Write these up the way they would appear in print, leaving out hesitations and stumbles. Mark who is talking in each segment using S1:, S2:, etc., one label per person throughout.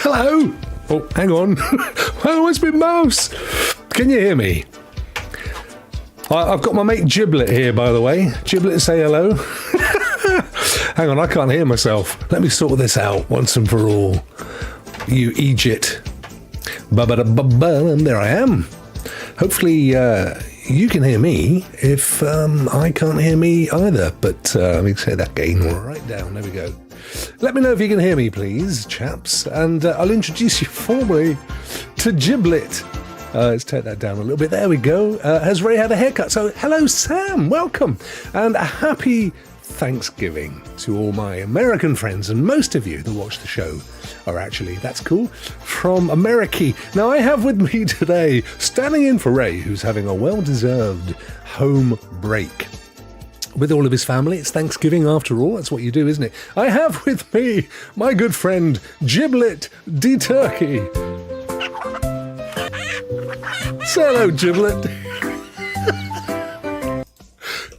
S1: Hello? Oh, hang on. Well, it's been Mouse. Can you hear me? I've got my mate Giblet here, by the way. Giblet, say hello. Hang on, I can't hear myself. Let me sort this out once and for all. You Egypt. There I am. Hopefully you can hear me if I can't hear me either. But let me say that again right down. There we go. Let me know if you can hear me, please, chaps. And I'll introduce you formally to Giblet. Let's take that down a little bit. There we go. Has Ray had a haircut? So, hello, Sam. Welcome. And a happy Thanksgiving to all my American friends. And most of you that watch the show are actually, that's cool, from America. Now, I have with me today, standing in for Ray, who's having a well-deserved home break with all of his family. It's Thanksgiving after all. That's what you do, isn't it? I have with me my good friend, Giblet D. Turkey. Say hello, Giblet.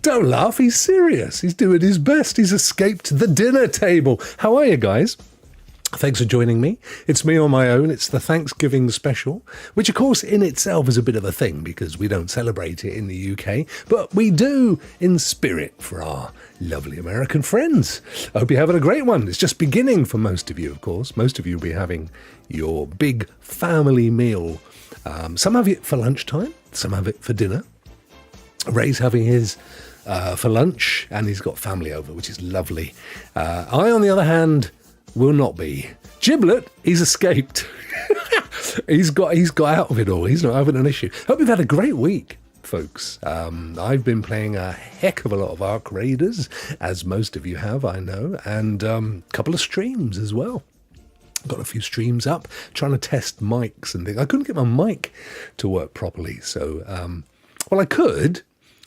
S1: Don't laugh, he's serious. He's doing his best. He's escaped the dinner table. How are you guys? Thanks for joining me. It's me on my own. It's the Thanksgiving special, which of course in itself is a bit of a thing because we don't celebrate it in the UK, but we do in spirit for our lovely American friends. I hope you're having a great one. It's just beginning for most of you, of course. Most of you will be having your big family meal. Some have it for lunchtime, some have it for dinner. Ray's having his for lunch, and he's got family over, which is lovely. I, on the other hand, will not be. Giblet, he's escaped. he's got out of it all. He's not having an issue. Hope you've had a great week, folks. I've been playing a heck of a lot of Ark Raiders, as most of you have, I know, and a couple of streams as well. Got a few streams up, trying to test mics and things. I couldn't get my mic to work properly, so, well, I could,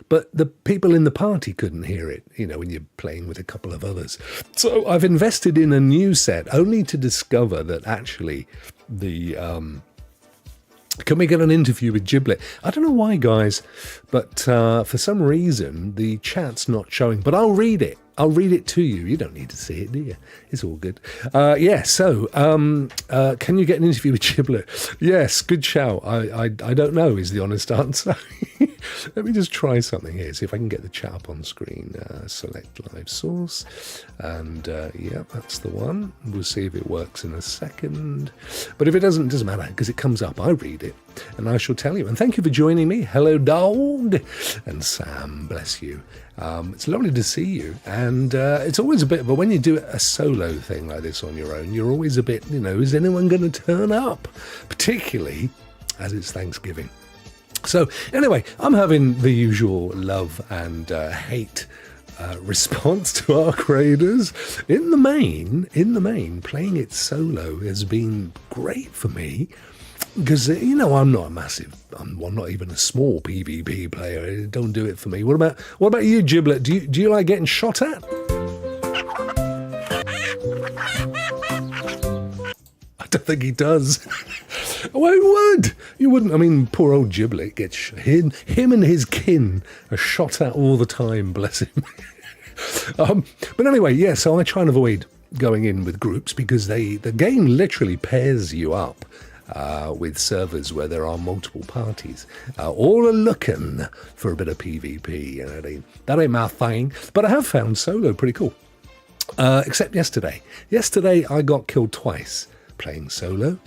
S1: but the people in the party couldn't hear it, you know, when you're playing with a couple of others. So I've invested in a new set, only to discover that actually the... Can we get an interview with Giblet? I don't know why, guys, but for some reason, the chat's not showing, but I'll read it. I'll read it to you. You don't need to see it, do you? It's all good. So can you get an interview with Giblet? Yes, good shout. I don't know is the honest answer. Let me just try something here, see if I can get the chat up on screen. Select live source. And yeah, that's the one. We'll see if it works in a second. But if it doesn't matter, because it comes up. I read it, and I shall tell you. And thank you for joining me. Hello, dog. And Sam, bless you. It's lovely to see you, and it's always a bit, but when you do a solo thing like this on your own, you're always a bit, you know, is anyone going to turn up? Particularly as it's Thanksgiving. So anyway, I'm having the usual love and hate response to Ark Raiders. In the main, playing it solo has been great for me. Because, you know, I'm not I'm not even a small PvP player. Don't do it for me. What about you, Giblet? Do you like getting shot at? I don't think he does. Well, he would. You wouldn't. I mean, poor old Giblet gets him and his kin are shot at all the time, bless him. But anyway, yeah, so I try and avoid going in with groups because the game literally pairs you up with servers where there are multiple parties. All are looking for a bit of PvP. You know, that ain't my thing. But I have found solo pretty cool. Except yesterday. Yesterday I got killed twice playing solo.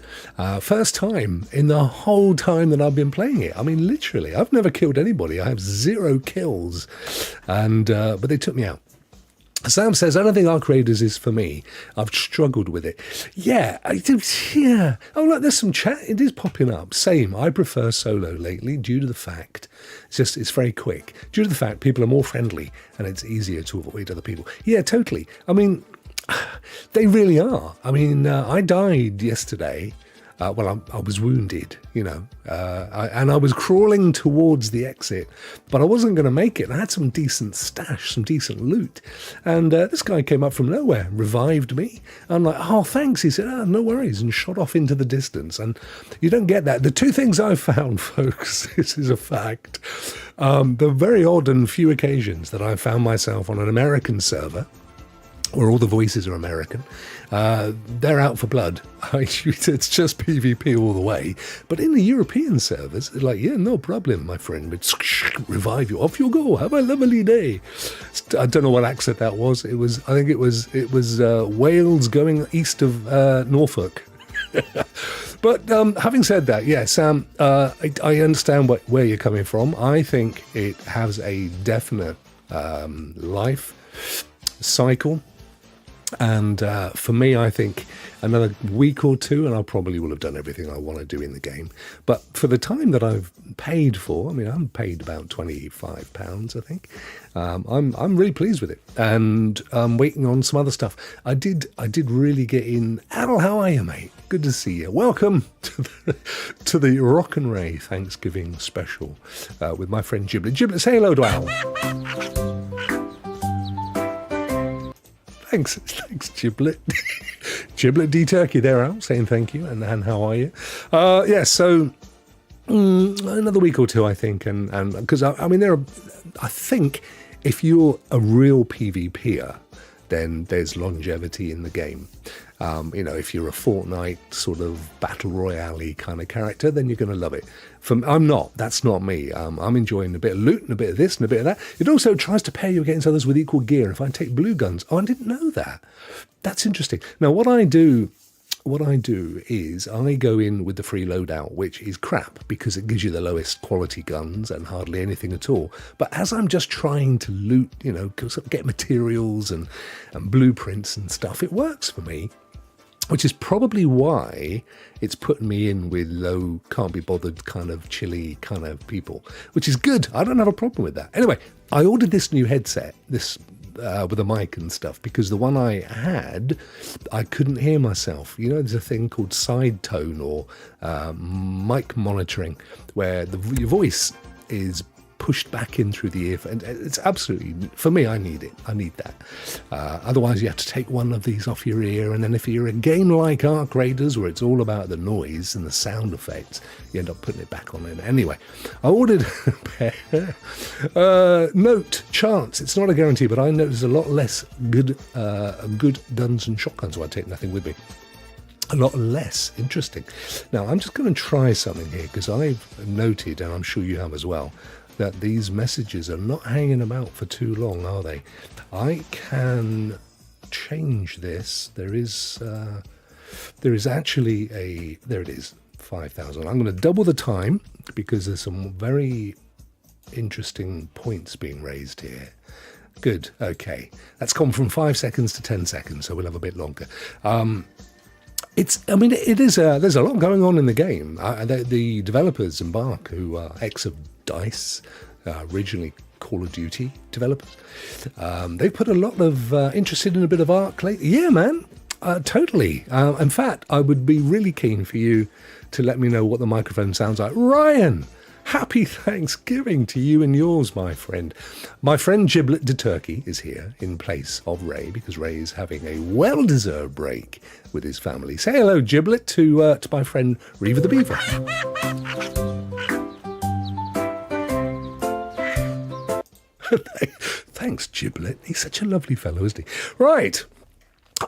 S1: First time in the whole time that I've been playing it. I mean, literally, I've never killed anybody. I have 0 kills. And but they took me out. Sam says, I don't think Ark Raiders is for me. I've struggled with it. Yeah, I do. Yeah. Oh, look, there's some chat. It is popping up. Same. I prefer solo lately due to the fact, it's very quick. Due to the fact people are more friendly and it's easier to avoid other people. Yeah, totally. I mean, they really are. I mean, I died yesterday. Well, I was wounded, you know, and I was crawling towards the exit, but I wasn't going to make it. I had some decent stash, some decent loot, and this guy came up from nowhere, revived me. I'm like, oh, thanks. He said, no worries, and shot off into the distance. And you don't get that. The two things I've found, folks, this is a fact, the very odd and few occasions that I found myself on an American server where all the voices are American. They're out for blood. It's just PvP all the way. But in the European servers, it's like, yeah, no problem, my friend. It's revive you. Off you go. Have a lovely day. I don't know what accent that was. I think it was Wales going east of Norfolk. But having said that, yeah, Sam, I understand where you're coming from. I think it has a definite life cycle. And for me, I think another week or two, and I probably will have done everything I want to do in the game. But for the time that I've paid for, I mean, I'm paid about £25, I think. I'm really pleased with it, and I'm waiting on some other stuff. I did really get in. Al, how are you, mate? Good to see you. Welcome to the Rokk and Ray Thanksgiving special with my friend Giblet. Giblet, say hello to Al. Thanks, Giblet. Giblet D Turkey there, Al, saying thank you, and how are you? So another week or two, I think, and because I mean, I think if you're a real PvPer, then there's longevity in the game. If you're a Fortnite sort of battle royale-y kind of character, then you're going to love it. I'm not. That's not me. I'm enjoying a bit of loot and a bit of this and a bit of that. It also tries to pair you against others with equal gear. If I take blue guns, I didn't know that. That's interesting. Now, what I do is I go in with the free loadout, which is crap because it gives you the lowest quality guns and hardly anything at all. But as I'm just trying to loot, get materials and blueprints and stuff, it works for me, which is probably why it's putting me in with low, can't be bothered kind of chilly kind of people, which is good. I don't have a problem with that. Anyway, I ordered this new headset, with a mic and stuff, because the one I had, I couldn't hear myself. There's a thing called side tone or mic monitoring, where your voice is pushed back in through the ear, and it's absolutely, for me, I need it. I need that. Otherwise, you have to take one of these off your ear, and then if you're a game like Ark Raiders, where it's all about the noise and the sound effects, you end up putting it back on. Anyway, I ordered a pair. Note, chance, it's not a guarantee, but I know there's a lot less good guns and shotguns, so I take nothing with me. A lot less interesting. Now, I'm just going to try something here, because I've noted, and I'm sure you have as well, that these messages are not hanging about for too long, are they? I can change this. There is actually there it is, 5,000. I'm going to double the time because there's some very interesting points being raised here. Good, okay. That's gone from 5 seconds to 10 seconds, so we'll have a bit longer. There's a lot going on in the game. The developers, Embark, who are ex of DICE, originally Call of Duty developers, they've put a lot of interested in a bit of Ark lately. Yeah, man, totally. In fact, I would be really keen for you to let me know what the microphone sounds like. Ryan, happy Thanksgiving to you and yours, my friend. My friend Giblet de Turkey is here in place of Ray, because Ray is having a well-deserved break with his family. Say hello, Giblet, to my friend Reaver the Beaver. Thanks, Giblet. He's such a lovely fellow, isn't he? Right.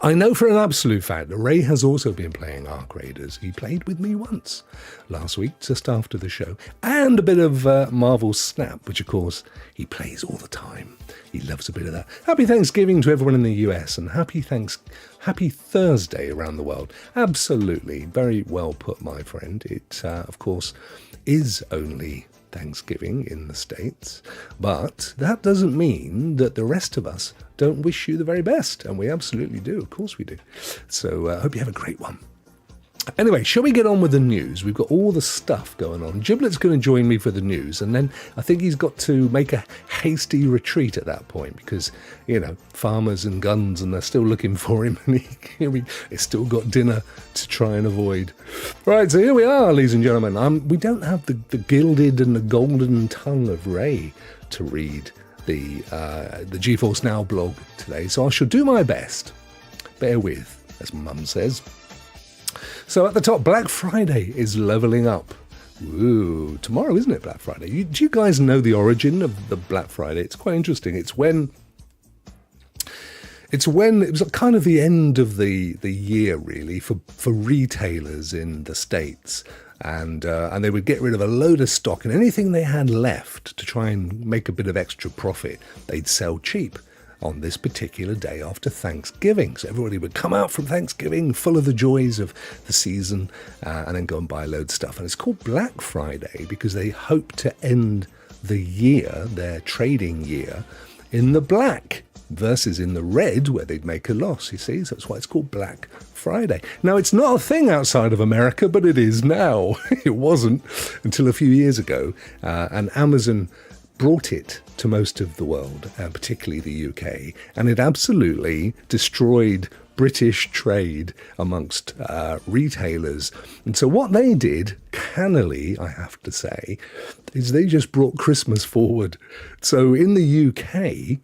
S1: I know for an absolute fact that Ray has also been playing Ark Raiders. He played with me once last week, just after the show, and a bit of Marvel Snap, which, of course, he plays all the time. He loves a bit of that. Happy Thanksgiving to everyone in the US, and happy Thursday around the world. Absolutely. Very well put, my friend. It, of course, is only Thanksgiving in the States, but that doesn't mean that the rest of us don't wish you the very best, and we absolutely do. Of course we do. So I hope you have a great one. Anyway, shall we get on with the news? We've got all the stuff going on. Giblet's going to join me for the news, and then I think he's got to make a hasty retreat at that point because, farmers and guns, and they're still looking for him, and he's still got dinner to try and avoid. Right, so here we are, ladies and gentlemen. We don't have the gilded and the golden tongue of Ray to read the GeForce NOW blog today, so I shall do my best. Bear with, as Mum says. So at the top, Black Friday is leveling up. Ooh, tomorrow, isn't it, Black Friday? Do you guys know the origin of the Black Friday? It's quite interesting. It's when It's when it was kind of the end of the year, really, for retailers in the States. And they would get rid of a load of stock, and anything they had left to try and make a bit of extra profit, they'd sell cheap on this particular day after Thanksgiving. So everybody would come out from Thanksgiving full of the joys of the season and then go and buy a load of stuff. And it's called Black Friday because they hope to end the year, their trading year, in the black versus in the red where they'd make a loss, you see. So that's why it's called Black Friday. Now, it's not a thing outside of America, but it is now. It wasn't until a few years ago, and Amazon brought it to most of the world, particularly the UK, and it absolutely destroyed British trade amongst retailers. And so what they did, cannily, I have to say, is they just brought Christmas forward. So in the UK,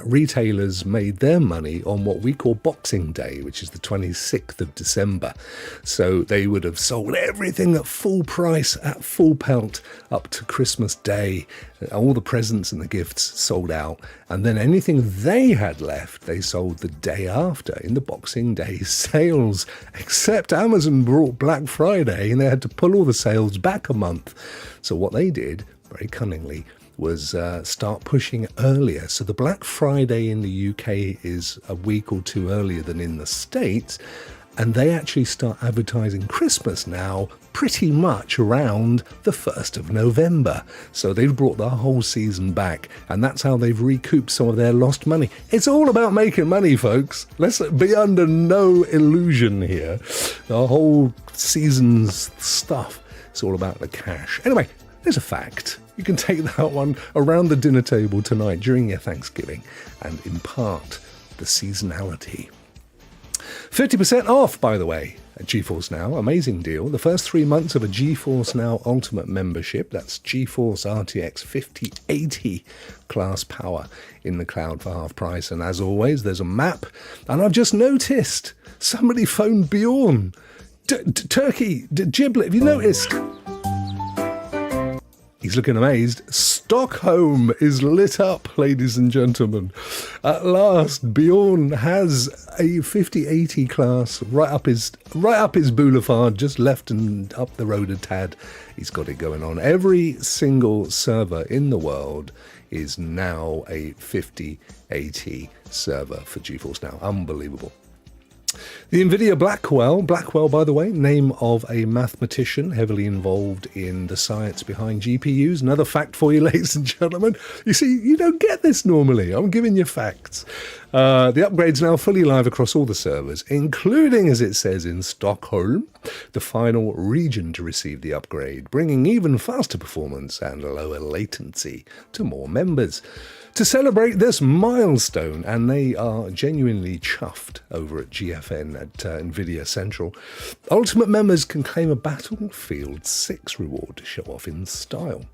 S1: retailers made their money on what we call Boxing Day, which is the 26th of December. So they would have sold everything at full price, at full pelt, up to Christmas Day. All the presents and the gifts sold out. And then anything they had left, they sold the day after in the Boxing Day sales. Except Amazon brought Black Friday and they had to pull all the sales back a month. So what they did, very cunningly, was start pushing earlier. So the Black Friday in the UK is a week or two earlier than in the States, and they actually start advertising Christmas now pretty much around the 1st of November. So they've brought the whole season back, and that's how they've recouped some of their lost money. It's all about making money, folks. Let's be under no illusion here. The whole season's stuff, it's all about the cash. Anyway, there's a fact. You can take that one around the dinner table tonight during your Thanksgiving and impart the seasonality. 50% off, by the way, at GeForce Now. Amazing deal. The first 3 months of a GeForce Now Ultimate membership. That's GeForce RTX 5080 class power in the cloud for half price. And as always, there's a map. And I've just noticed somebody phoned Bjorn. Turkey, Giblet, have you noticed? He's looking amazed. Stockholm is lit up, ladies and gentlemen. At last, Bjorn has a 5080 class right up his boulevard, just left and up the road a tad. He's got it going on. Every single server in the world is now a 5080 server for GeForce Now. Unbelievable. The NVIDIA Blackwell, by the way, name of a mathematician heavily involved in the science behind GPUs. Another fact for you, ladies and gentlemen. You see, you don't get this normally. I'm giving you facts. The upgrade's now fully live across all the servers, including, as it says, in Stockholm, the final region to receive the upgrade, bringing even faster performance and lower latency to more members. To celebrate this milestone, and they are genuinely chuffed over at GFN at NVIDIA Central, Ultimate members can claim a Battlefield 6 reward to show off in style.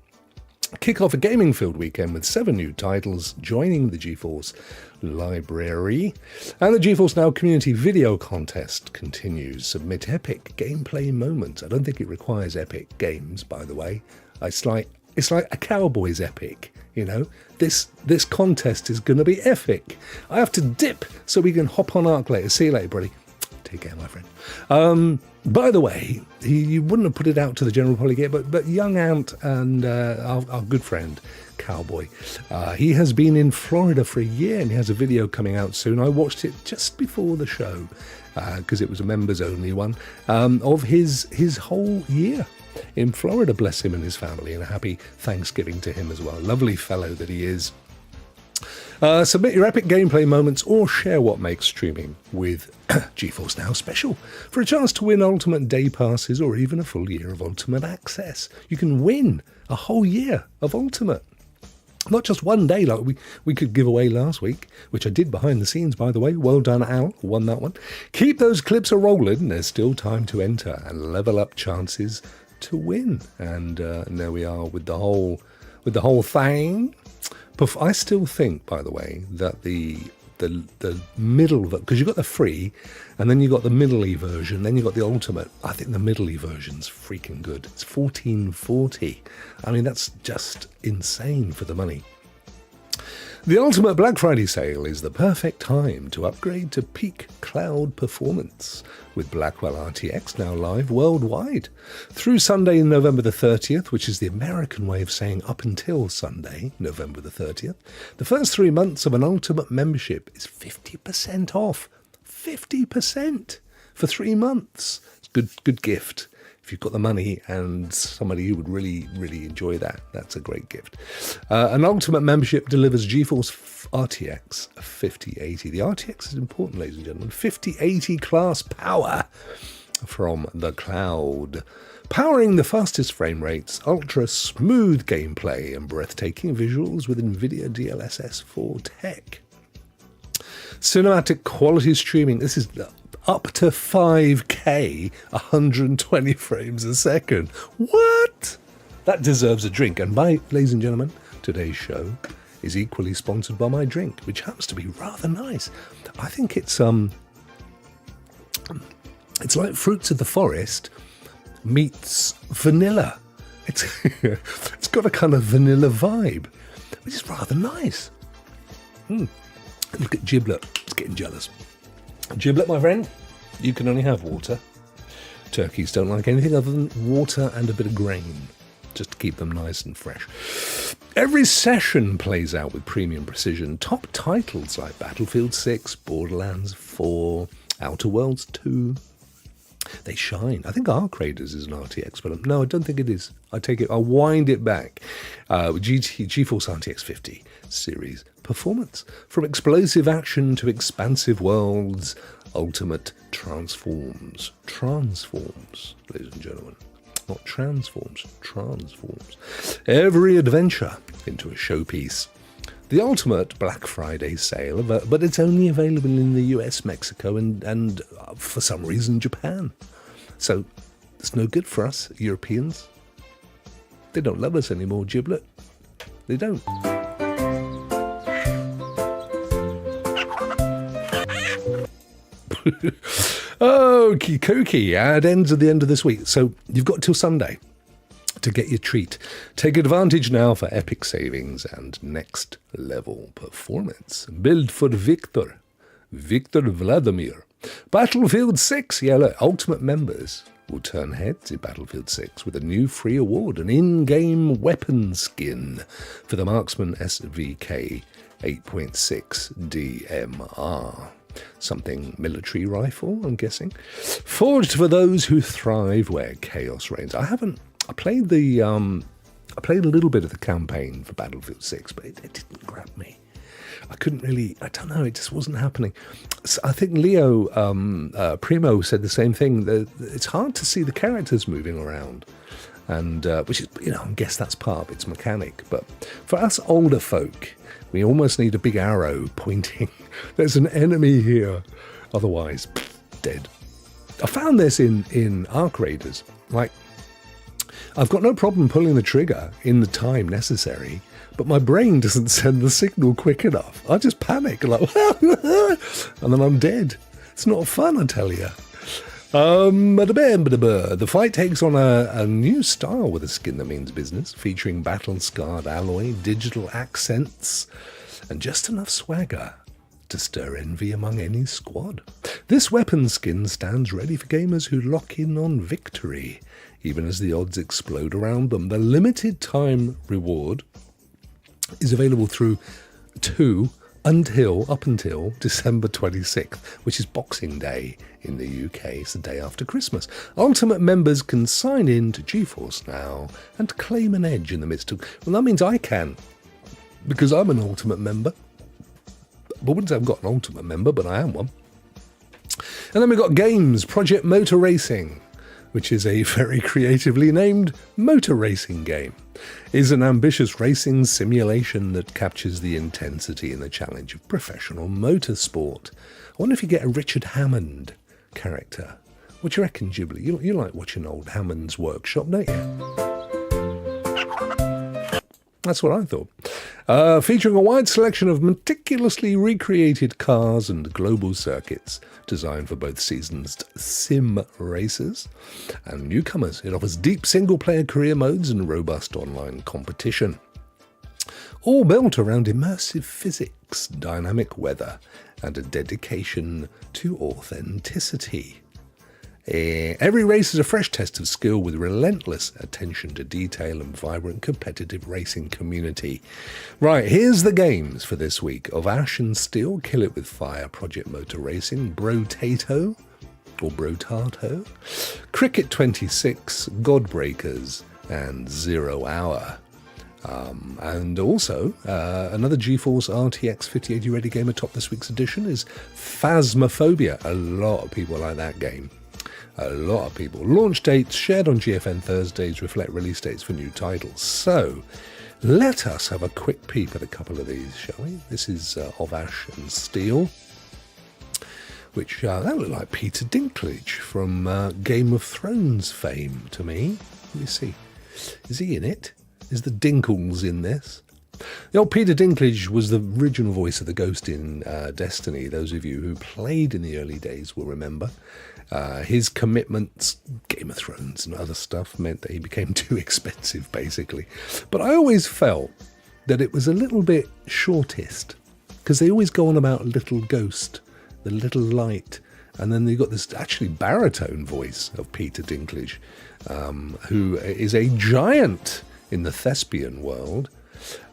S1: Kick off a gaming filled weekend with 7 new titles joining the GeForce library. And the GeForce Now community video contest continues. Submit epic gameplay moments. I don't think it requires epic games, by the way. It's like a cowboy's epic, you know. This contest is going to be epic. I have to dip so we can hop on Arc later. See you later, buddy. Take care, my friend. By the way, you wouldn't have put it out to the general public yet, but Young Ant and our good friend, Cowboy, he has been in Florida for a year and he has a video coming out soon. I watched it just before the show because it was a members-only one, of his whole year in Florida. Bless him and his family, and a happy Thanksgiving to him as well. Lovely fellow that he is. Submit your epic gameplay moments or share what makes streaming with GeForce Now special for a chance to win Ultimate Day Passes or even a full year of Ultimate Access. You can win a whole year of Ultimate. Not just one day like we could give away last week, which I did behind the scenes, by the way. Well done, Al. Won that one. Keep those clips a-rolling. There's still time to enter and level up chances to win. And there we are with the whole thing. But I still think, by the way, that the middle, because you've got the free, and then you've got the middle-y version, then you've got the ultimate. I think the middle-y version's freaking good. It's $14.40. I mean, that's just insane for the money. The ultimate Black Friday sale is the perfect time to upgrade to peak cloud performance, with Blackwell RTX now live worldwide. Through Sunday, November the 30th, which is the American way of saying up until Sunday, November the 30th, the first 3 months of an ultimate membership is 50% off. 50% for 3 months. It's a good gift. If you've got the money and somebody who would really, really enjoy that, that's a great gift. An ultimate membership delivers GeForce RTX 5080. The RTX is important, ladies and gentlemen. 5080 class power from the cloud. Powering the fastest frame rates, ultra smooth gameplay, and breathtaking visuals with NVIDIA DLSS 4 tech. Cinematic quality streaming. This is up to 5K, 120 frames a second. What? That deserves a drink. And ladies and gentlemen, today's show is equally sponsored by my drink, which happens to be rather nice. I think it's like Fruits of the Forest meets vanilla. It's got a kind of vanilla vibe, which is rather nice. Look at Giblet. It's getting jealous. Giblet, my friend, you can only have water. Turkeys don't like anything other than water and a bit of grain, just to keep them nice and fresh. Every session plays out with premium precision. Top titles like Battlefield 6, Borderlands 4, Outer Worlds 2. They shine. I think Arc Raiders is an RTX, but no, I don't think it is. I'll wind it back. GeForce RTX 50 series performance. From explosive action to expansive worlds, ultimate transforms. Transforms, ladies and gentlemen. Not transforms, transforms. Every adventure into a showpiece. The ultimate Black Friday sale, but it's only available in the US, Mexico, and for some reason, Japan. So it's no good for us, Europeans. They don't love us anymore, Giblet. They don't. Okie dokie, it ends at the end of this week. So you've got till Sunday to get your treat. Take advantage now for epic savings and next level performance. Build for Victor Vladimir. Battlefield 6, look, Ultimate members will turn heads in Battlefield 6 with a new free award, an in-game weapon skin for the Marksman SVK 8.6 DMR. Something military rifle, I'm guessing. Forged for those who thrive where chaos reigns. I played a little bit of the campaign for Battlefield 6, but it didn't grab me. I couldn't really, I don't know, it just wasn't happening. So I think Leo Primo said the same thing. It's hard to see the characters moving around, and which is, I guess that's part of its mechanic. But for us older folk, we almost need a big arrow pointing. There's an enemy here. Otherwise, dead. I found this in Arc Raiders. Like, I've got no problem pulling the trigger in the time necessary, but my brain doesn't send the signal quick enough. I just panic, like, and then I'm dead. It's not fun, I tell you. The fight takes on a new style with a skin that means business, featuring battle-scarred alloy, digital accents, and just enough swagger to stir envy among any squad. This weapon skin stands ready for gamers who lock in on victory, even as the odds explode around them. The limited time reward is available up until December 26th, which is Boxing Day in the UK. It's the day after Christmas. Ultimate members can sign in to GeForce Now and claim an edge in the midst of... Well, that means I can, because I'm an Ultimate member. I wouldn't say I've got an Ultimate member, but I am one. And then we've got games. Project Motor Racing, which is a very creatively named motor racing game, is an ambitious racing simulation that captures the intensity and the challenge of professional motorsport. I wonder if you get a Richard Hammond character. What do you reckon, Ghibli? You like watching old Hammond's workshop, don't you? That's what I thought. Featuring a wide selection of meticulously recreated cars and global circuits designed for both seasoned sim racers and newcomers. It offers deep single-player career modes and robust online competition. all built around immersive physics, dynamic weather, and a dedication to authenticity. Every race is a fresh test of skill with relentless attention to detail and vibrant competitive racing community. Right, here's the games for this week. Of Ash and Steel, Kill It With Fire, Project Motor Racing, Brotato, or Brotato, Cricket 26, Godbreakers, and 0 Hour. And also, another GeForce RTX 5080 Ready Game atop this week's edition is Phasmophobia. A lot of people like that game. A lot of people. Launch dates shared on GFN Thursdays reflect release dates for new titles. So, let us have a quick peep at a couple of these, shall we? This is Of Ash and Steel, which that looked like Peter Dinklage from Game of Thrones fame to me. Let me see. Is he in it? Is the Dinkles in this? The old Peter Dinklage was the original voice of the Ghost in Destiny. Those of you who played in the early days will remember. His commitments, Game of Thrones and other stuff, meant that he became too expensive, basically. But I always felt that it was a little bit shortist, because they always go on about Little Ghost, the little light, and then they got this actually baritone voice of Peter Dinklage, who is a giant in the thespian world.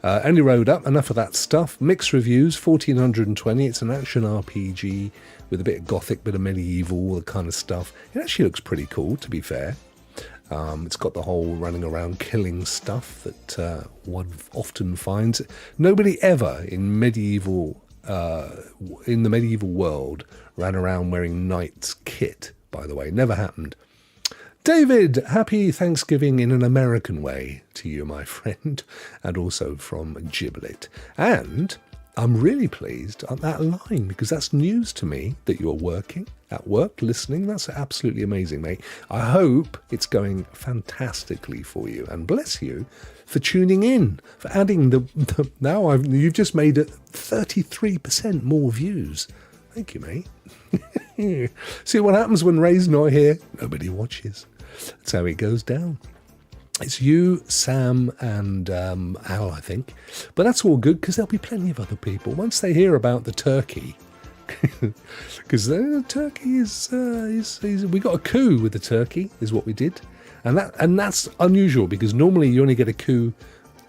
S1: Andy Road Up, enough of that stuff. Mixed reviews, 1420. It's an action RPG with a bit of gothic, bit of medieval, all the kind of stuff. It actually looks pretty cool, to be fair. It's got the whole running around killing stuff that one often finds. Nobody ever in the medieval world ran around wearing knight's kit, by the way. Never happened. David, happy Thanksgiving in an American way to you, my friend, and also from Giblet. And I'm really pleased on that line, because that's news to me that you're working at work, listening. That's absolutely amazing, mate. I hope it's going fantastically for you, and bless you for tuning in, for adding you've just made it 33% more views. Thank you, mate. See what happens when Ray's not here? Nobody watches. That's how it goes down. It's you, Sam, and Al, I think. But that's all good, because there'll be plenty of other people once they hear about the turkey. Because the turkey is we got a coup with the turkey, is what we did, and that's unusual, because normally you only get a coup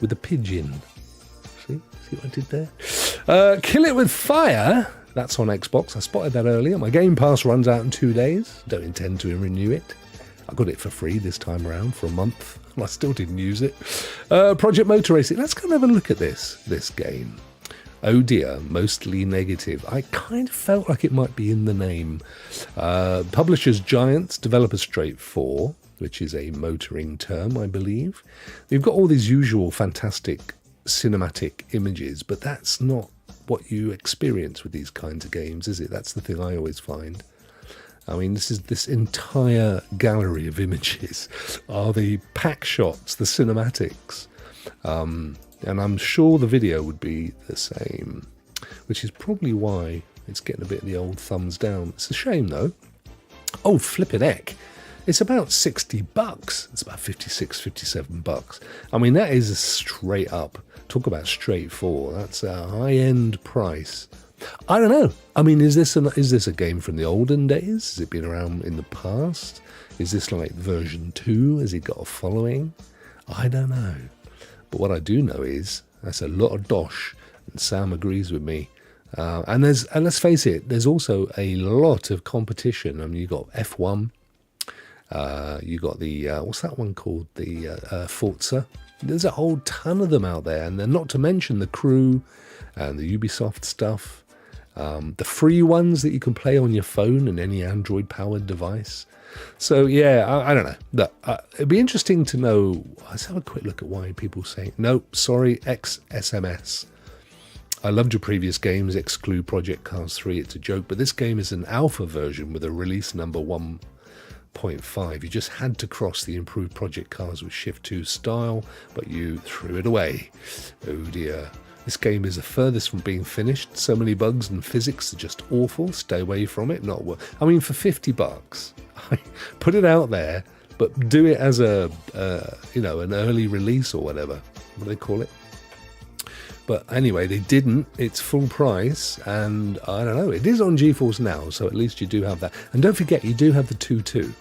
S1: with a pigeon. See what I did there? Kill It With Fire. That's on Xbox. I spotted that earlier. My Game Pass runs out in 2 days. Don't intend to renew it. I got it for free this time around for a month, and I still didn't use it. Project Motor Racing. Let's go and have a look at this game. Oh dear, mostly negative. I kind of felt like it might be in the name. Publishers Giants, developers Straight 4, which is a motoring term, I believe. You've got all these usual fantastic cinematic images, but that's not what you experience with these kinds of games, is it? That's the thing I always find. I mean, this entire gallery of images are the pack shots, the cinematics, and I'm sure the video would be the same, which is probably why it's getting a bit of the old thumbs down. It's a shame, though. Oh, flippin' heck. It's about $60. It's about 56, 57 bucks. I mean, that is a straight up. Talk about straight 4. That's a high-end price. I don't know. I mean, is this a game from the olden days? Has it been around in the past? Is this like version 2? Has it got a following? I don't know. But what I do know is that's a lot of dosh, and Sam agrees with me. And let's face it, there's also a lot of competition. I mean, you got F1. You got the what's that one called? The Forza. There's a whole ton of them out there, and then not to mention the Crew and the Ubisoft stuff, the free ones that you can play on your phone and any Android-powered device. So yeah, I don't know. Look, it'd be interesting to know. Let's have a quick look at why people say no. Sorry, XSMS. I loved your previous games. Exclude Project Cars 3. It's a joke, but this game is an alpha version with a release number 1.5. You just had to cross the improved Project Cars with Shift 2 style, but you threw it away. Oh dear. This game is the furthest from being finished. So many bugs and physics are just awful. Stay away from it. Not worth. I mean, for $50, put it out there, but do it as a an early release or whatever. What do they call it? But anyway, they didn't. It's full price, and I don't know. It is on GeForce Now, so at least you do have that. And don't forget, you do have the 2.2.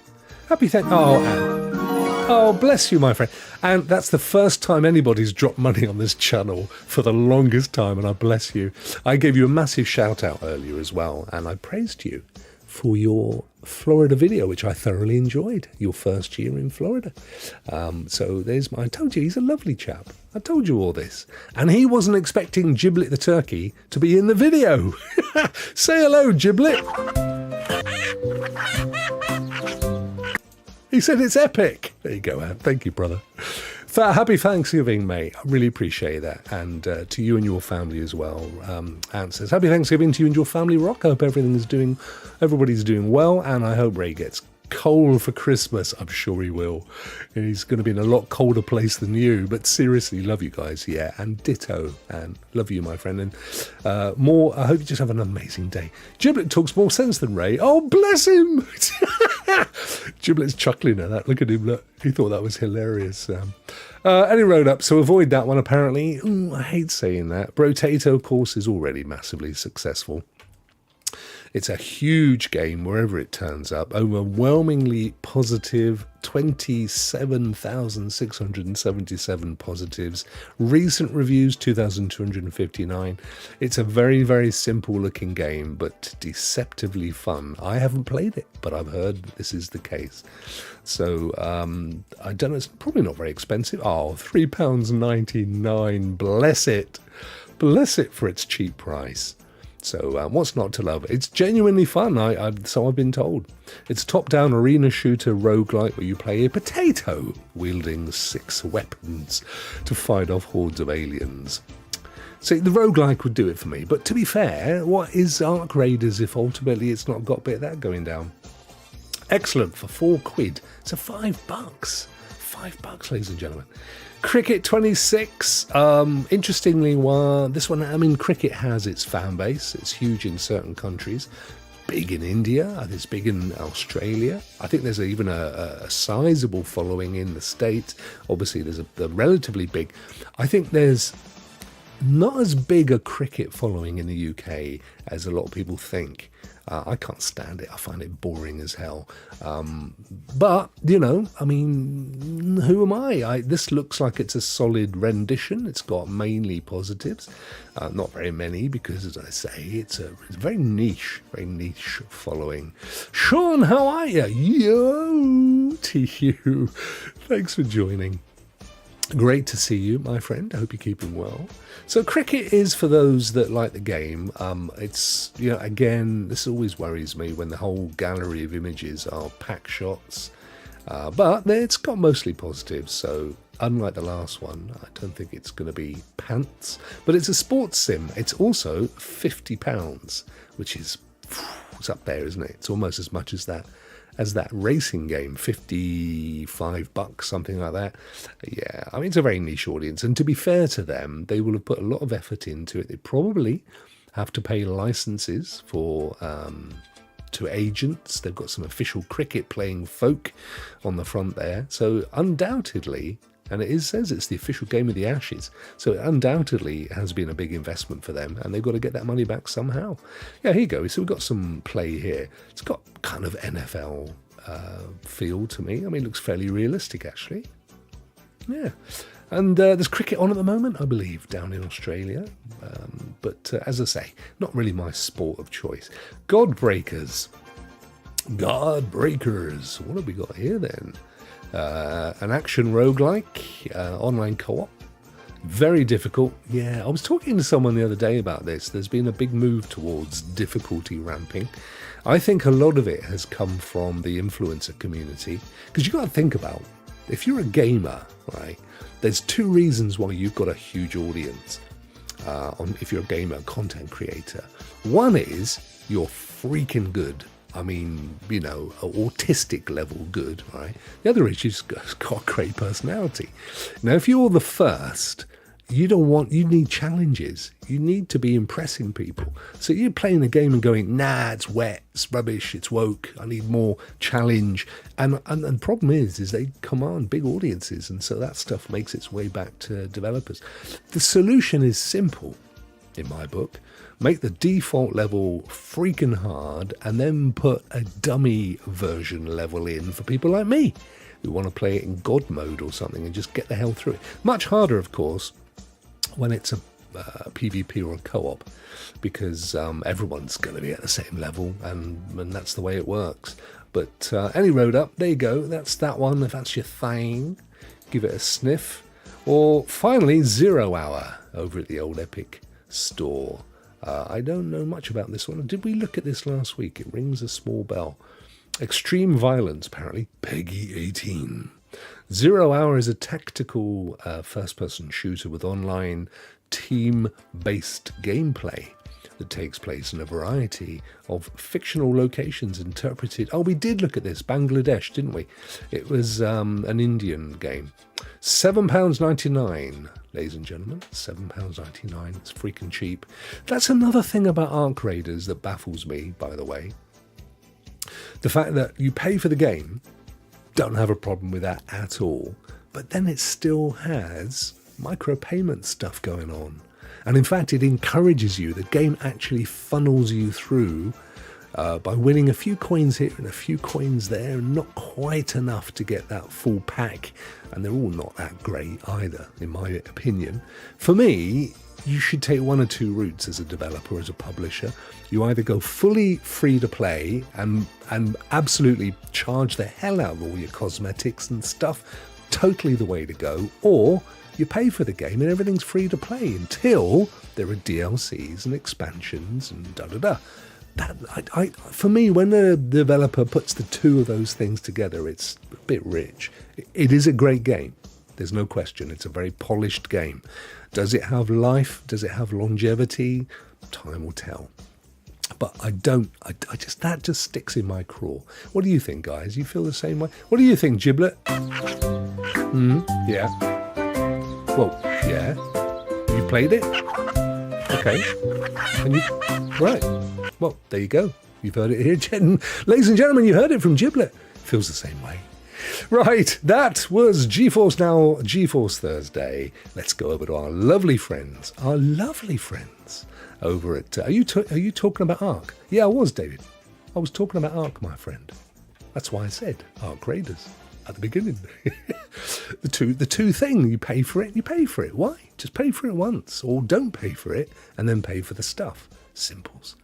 S1: Happy Oh, bless you, my friend. And that's the first time anybody's dropped money on this channel for the longest time, and I bless you. I gave you a massive shout out earlier as well, and I praised you for your Florida video, which I thoroughly enjoyed, your first year in Florida. So I told you, he's a lovely chap. I told you all this. And he wasn't expecting Giblet the turkey to be in the video. Say hello, Giblet. He said it's epic. There you go, Anne. Thank you, brother. Happy Thanksgiving, mate. I really appreciate that. And to you and your family as well. Anne says, happy Thanksgiving to you and your family, Rokk. I hope everybody's doing well. And I hope Ray gets cold for Christmas. I'm sure he will. And he's going to be in a lot colder place than you. But seriously, love you guys. Yeah, and ditto. And love you, my friend. And I hope you just have an amazing day. Giblet talks more sense than Ray. Oh, bless him. Giblet's chuckling at that. Look at him. Look. He thought that was hilarious. Any road up, so avoid that one apparently. Ooh, I hate saying that. Brotato, of course, is already massively successful. It's a huge game wherever it turns up. Overwhelmingly positive, 27,677 positives. Recent reviews, 2,259. It's a very, very simple looking game, but deceptively fun. I haven't played it, but I've heard this is the case. So, I don't know, it's probably not very expensive. Oh, £3.99, bless it. Bless it for its cheap price. So what's not to love? It's genuinely fun, so I've been told. It's a top-down arena shooter roguelike where you play a potato wielding 6 weapons to fight off hordes of aliens. See, the roguelike would do it for me, but to be fair, what is Ark Raiders if ultimately it's not got a bit of that going down? Excellent for £4. So $5. £5, ladies and gentlemen. Cricket 26. Interestingly, this one, cricket has its fan base. It's huge in certain countries. Big in India. It's big in Australia. I think there's even a sizable following in the States. Obviously, there's a relatively big. I think there's not as big a cricket following in the UK as a lot of people think. I can't stand it. I find it boring as hell. But, who am I? This looks like it's a solid rendition. It's got mainly positives. Not very many because, as I say, it's a very niche following. Sean, how are you? Yo to you. Thanks for joining. Great to see you, my friend. I hope you're keeping well. So cricket is for those that like the game. It's, again, this always worries me when the whole gallery of images are pack shots. But it's got mostly positives, so unlike the last one, I don't think it's going to be pants. But it's a sports sim. It's also £50, which is, it's up there, isn't it? It's almost as much as that racing game, $55, something like that. Yeah, it's a very niche audience. And to be fair to them, they will have put a lot of effort into it. They probably have to pay licenses for to agents. They've got some official cricket playing folk on the front there. So undoubtedly, and says it's the official game of the Ashes, so it undoubtedly has been a big investment for them, and they've got to get that money back somehow. Yeah, here you go. So we've got some play here. It's got kind of NFL feel to me. It looks fairly realistic, actually. Yeah. And there's cricket on at the moment, I believe, down in Australia. But as I say, not really my sport of choice. Godbreakers. What have we got here then? An action roguelike, online co-op. Very difficult. Yeah, I was talking to someone the other day about this. There's been a big move towards difficulty ramping. I think a lot of it has come from the influencer community. Because you've got to think about, if you're a gamer, right, there's 2 reasons why you've got a huge audience. If you're a gamer, content creator. One is you're freaking good. Autistic level good, right? The other is you've got a great personality. Now, if you're the first, you need challenges. You need to be impressing people. So you're playing the game and going, nah, it's wet, it's rubbish, it's woke, I need more challenge. And the problem is they command big audiences, and so that stuff makes its way back to developers. The solution is simple, in my book. Make the default level freaking hard, and then put a dummy version level in for people like me who want to play it in God mode or something and just get the hell through it. Much harder, of course, when it's a PvP or a co-op, because everyone's going to be at the same level, and that's the way it works. But any road up, there you go. That's that one. If that's your thing, give it a sniff. Or finally, 0 Hour over at the old Epic store. I don't know much about this one. Did we look at this last week? It rings a small bell. Extreme violence, apparently. Peggy 18. 0 Hour is a tactical first-person shooter with online team-based gameplay that takes place in a variety of fictional locations interpreted. Oh, we did look at this. Bangladesh, didn't we? It was an Indian game. £7.99, ladies and gentlemen. £7.99. It's freaking cheap. That's another thing about Ark Raiders that baffles me, by the way. The fact that you pay for the game, don't have a problem with that at all, but then it still has micropayment stuff going on. And in fact, it encourages you. The game actually funnels you through by winning a few coins here and a few coins there, and not quite enough to get that full pack. And they're all not that great either, in my opinion. For me, you should take one or two routes as a developer, as a publisher. You either go fully free to play and absolutely charge the hell out of all your cosmetics and stuff, totally the way to go, or you pay for the game and everything's free to play until there are DLCs and expansions and da-da-da. For me, when a developer puts the two of those things together, it's a bit rich. It is a great game. There's no question. It's a very polished game. Does it have life? Does it have longevity? Time will tell. But that just sticks in my craw. What do you think, guys? You feel the same way? What do you think, Giblet? Yeah. Well, yeah. You played it? Okay. Right. Well, there you go. You've heard it here. Ladies and gentlemen, you heard it from Giblet. Feels the same way. Right, that was GeForce Now, GeForce Thursday. Let's go over to our lovely friends over at... Are you talking about Ark? Yeah, I was, David. I was talking about Ark, my friend. That's why I said Ark Raiders at the beginning. the two thing, you pay for it, you pay for it. Why? Just pay for it once, or don't pay for it, and then pay for the stuff. Simples.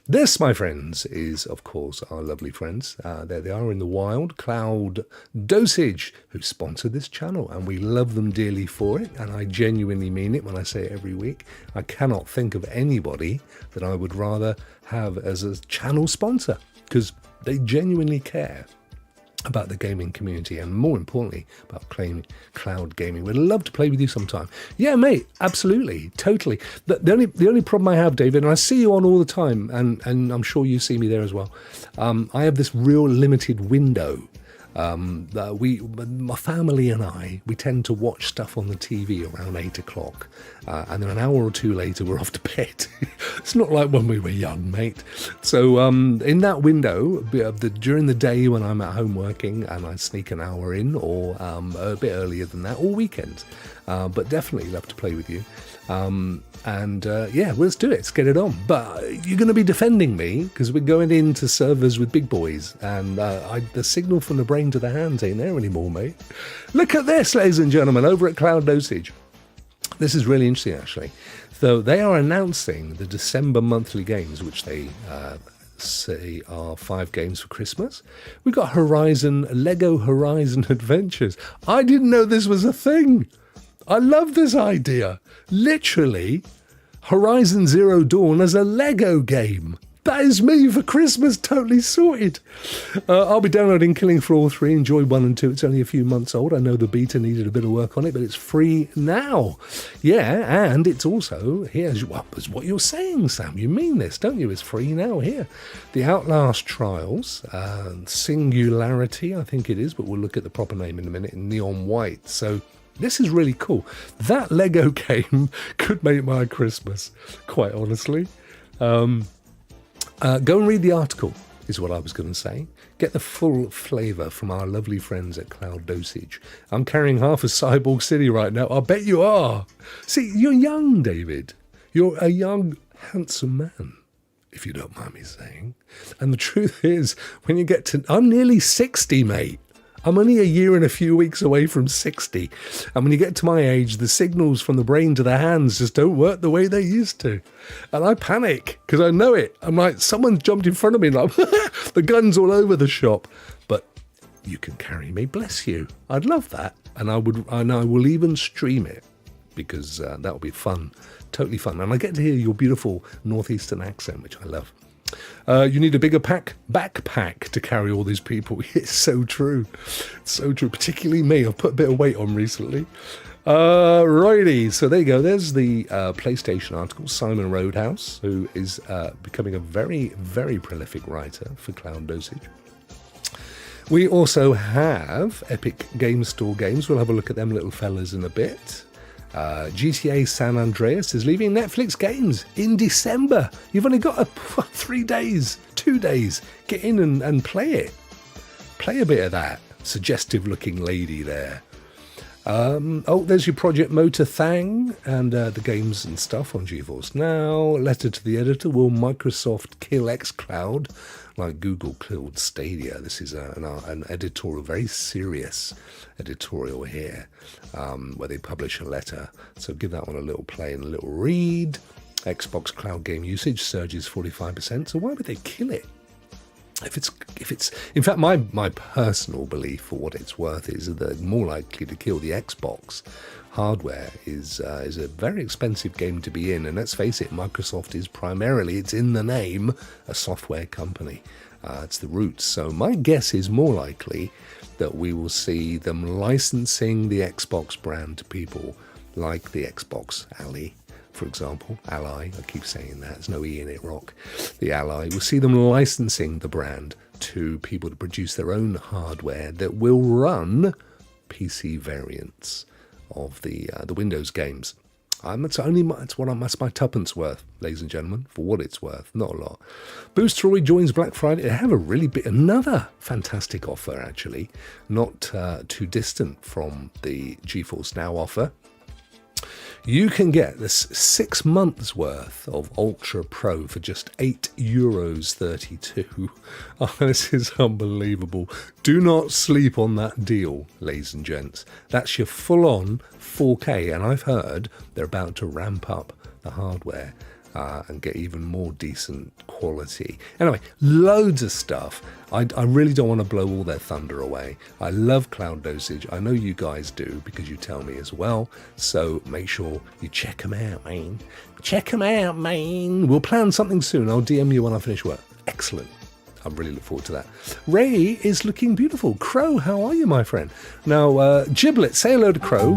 S1: This, my friends, is, of course, our lovely friends. There they are in the wild, Cloud Dosage, who sponsored this channel, and we love them dearly for it, and I genuinely mean it when I say it every week. I cannot think of anybody that I would rather have as a channel sponsor, because they genuinely care about the gaming community, and more importantly, about cloud gaming. We'd love to play with you sometime. Yeah, mate, absolutely, totally. The only problem I have, David, and I see you on all the time, and I'm sure you see me there as well, I have this real limited window. My family and I, we tend to watch stuff on the TV around 8 o'clock, and then an hour or two later we're off to bed. It's not like when we were young, mate. So in that window, during the day when I'm at home working, and I sneak an hour in, or a bit earlier than that, or weekends, but definitely love to play with you. Yeah, let's do it. Let's get it on. But you're going to be defending me, because we're going into servers with big boys, and the signal from the brain to the hands ain't there anymore, mate. Look at this, ladies and gentlemen, over at Cloud Dosage. This is really interesting, actually. So they are announcing the December monthly games, which they say are 5 games for Christmas. We've got Lego Horizon Adventures. I didn't know this was a thing. I love this idea. Literally, Horizon Zero Dawn as a Lego game. That is me for Christmas, totally sorted. I'll be downloading Killing Floor 3, enjoy 1 and 2. It's only a few months old. I know the beta needed a bit of work on it, but it's free now. Yeah, and it's also, here's what you're saying, Sam. You mean this, don't you? It's free now here. The Outlast Trials, Singularity, I think it is, but we'll look at the proper name in a minute, in Neon White. So This is really cool. That Lego game could make my Christmas, quite honestly. Go and read the article, is what I was going to say. Get the full flavour from our lovely friends at Cloud Dosage. I'm carrying half a Cyborg City right now. I bet you are. See, you're young, David. You're a young, handsome man, if you don't mind me saying. And the truth is, when you get to... I'm nearly 60, mate. I'm only a year and a few weeks away from 60. And when you get to my age, the signals from the brain to the hands just don't work the way they used to. And I panic because I know it. I'm like, someone jumped in front of me, like, the gun's all over the shop. But you can carry me, bless you. I'd love that. And I will even stream it because that will be fun, totally fun. And I get to hear your beautiful northeastern accent, which I love. You need a bigger backpack to carry all these people. It's so true. It's so true. Particularly me. I've put a bit of weight on recently. Righty. So there you go. There's the PlayStation article. Simon Roadhouse, who is becoming a very, very prolific writer for Cloud Dosage. We also have Epic Game Store games. We'll have a look at them little fellas in a bit. GTA San Andreas is leaving Netflix games in December. You've only got 3 days, 2 days. Get in and play it. Play a bit of that suggestive looking lady there. There's your Project Motor thing and the games and stuff on GeForce Now. Letter to the editor. Will Microsoft kill xCloud like Google killed Stadia? This is an editorial, very serious editorial here, where they publish a letter. So give that one a little play and a little read. Xbox cloud game usage surges 45%. So why would they kill it? If it's in fact my personal belief, for what it's worth, is that more likely to kill the Xbox hardware is a very expensive game to be in, and let's face it, Microsoft is primarily, it's in the name, a software company. It's the roots. So my guess is more likely that we will see them licensing the Xbox brand to people like the Xbox Ally, for example. Ally, I keep saying that, there's no E in it, Rokk. The Ally, we'll see them licensing the brand to people to produce their own hardware that will run PC variants of the Windows games. That's my tuppence worth, ladies and gentlemen, for what it's worth. Not a lot. Boosteroid joins Black Friday. They have another fantastic offer, actually, not too distant from the GeForce Now offer. You can get this 6 months worth of Ultra Pro for just €8.32. Oh, this is unbelievable. Do not sleep on that deal, ladies and gents. That's your full-on 4K, and I've heard they're about to ramp up the hardware and get even more decent quality. Anyway, loads of stuff. I really don't want to blow all their thunder away. I love Cloud Dosage. I know you guys do because you tell me as well. So make sure you check them out, man. Check them out, man. We'll plan something soon. I'll DM you when I finish work. Excellent. I really look forward to that. Ray is looking beautiful. Crow, how are you, my friend? Now, Giblet, say hello to Crow.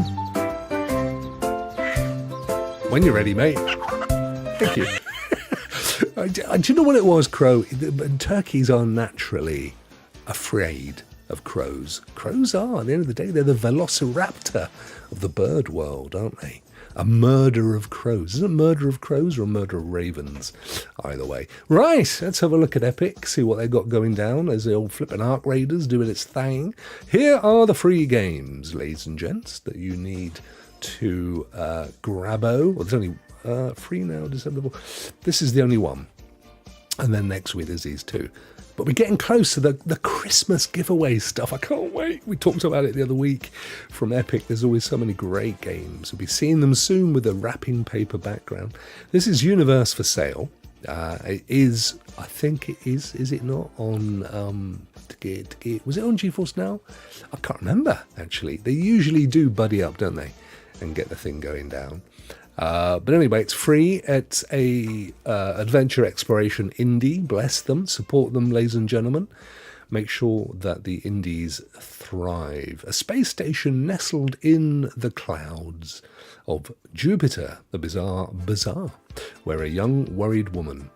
S1: When you're ready, mate. Thank you. Do you know what it was, Crow? Turkeys are naturally afraid of crows. Crows are, at the end of the day, they're the velociraptor of the bird world, aren't they? A murder of crows. Is it a murder of crows or a murder of ravens? Either way. Right, let's have a look at Epic, see what they got going down as the old flipping Arc Raiders doing its thing. Here are the free games, ladies and gents, that you need to grabbo. Well, there's only free now, December. This is the only one. And then next week there's these two. But we're getting close to the Christmas giveaway stuff. I can't wait. We talked about it the other week from Epic. There's always so many great games. We'll be seeing them soon with a wrapping paper background. This is Universe for sale. It is, I think it is it not on, was it on GeForce Now? I can't remember, actually. They usually do buddy up, don't they? And get the thing going down. But anyway, it's free. It's a adventure exploration indie. Bless them. Support them, ladies and gentlemen. Make sure that the indies thrive. A space station nestled in the clouds of Jupiter, the bizarre, where a young worried woman